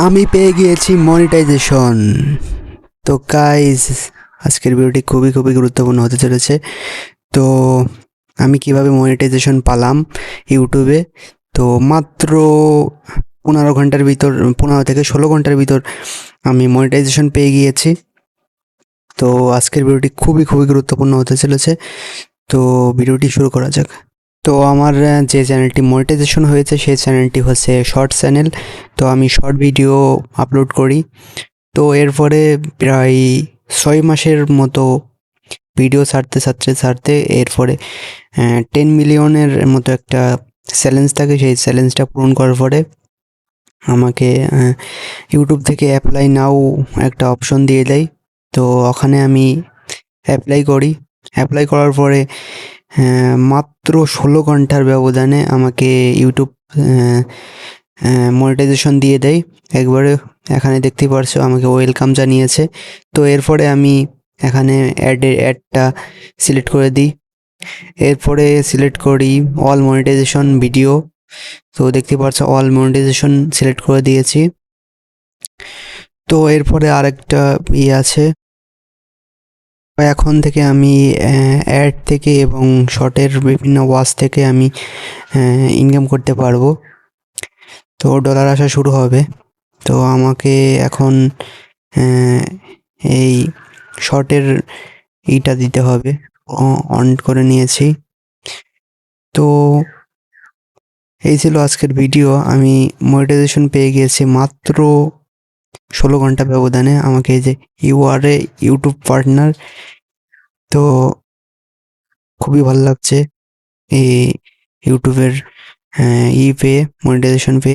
আমি পেয়ে গিয়েছি মনিটাইজেশন। তো গাইস, আজকের ভিডিওটি খুবই খুবই গুরুত্বপূর্ণ হতে চলেছে। তো আমি কিভাবে মনিটাইজেশন পালাম ইউটিউবে। তো মাত্র 15 ঘন্টার ভিতর, 15 থেকে 16 ঘন্টার ভিতর আমি মনিটাইজেশন পেয়ে গিয়েছি। তো আজকের ভিডিওটি খুবই খুবই গুরুত্বপূর্ণ হতে চলেছে। তো ভিডিওটি শুরু করা যাক। তো আমার যে চ্যানেলটি মনিটাইজেশন হয়েছে সেই চ্যানেলটি হচ্ছে শর্ট চ্যানেল। তো আমি শর্ট ভিডিও আপলোড করি। তো এরপরে প্রায় 6 মাসের মতো ভিডিও ছাড়তে এরপরে 10 মিলিয়নের মতো একটা চ্যালেঞ্জ থাকে। সেই চ্যালেঞ্জটা পূরণ করার পরে আমাকে ইউটিউব থেকে অ্যাপ্লাই নাও একটা অপশন দিয়ে দেয়। তো ওখানে আমি অ্যাপ্লাই করি। অ্যাপ্লাই করার পরে মাত্র 16 ঘন্টার ব্যবধানে আমাকে ইউটিউব মনিটাইজেশন দিয়ে দেয় একবারে। এখানে দেখতেই পারছো আমাকে ওয়েলকাম জানিয়েছে। তো এরপরে আমি এখানে অ্যাডটা সিলেক্ট করে দিই। এরপরে সিলেক্ট করি অল মনিটাইজেশন ভিডিও। তো দেখতে পাচ্ছ অল মনিটাইজেশন সিলেক্ট করে দিয়েছি। তো এরপরে আরেকটা আছে, এখন থেকে আমি অ্যাড থেকে এবং শর্টের বিভিন্ন ওয়াচ থেকে আমি ইনকাম করতে পারবো। তো ডলার আসা শুরু হবে। তো আমাকে এখন এই শর্টের এইটা দিতে হবে। অন করে নিয়েছি। তো এই ছিল আজকের ভিডিও। আমি মনিটাইজেশন পেয়ে গিয়েছি মাত্র 16 ঘন্টা ব্যবধানে। আমাকে এই যে you are a YouTube partner. তো খুবই ভালো লাগছে এই ইউটিউবের পেয়ে, মনিটাইজেশন পেয়ে।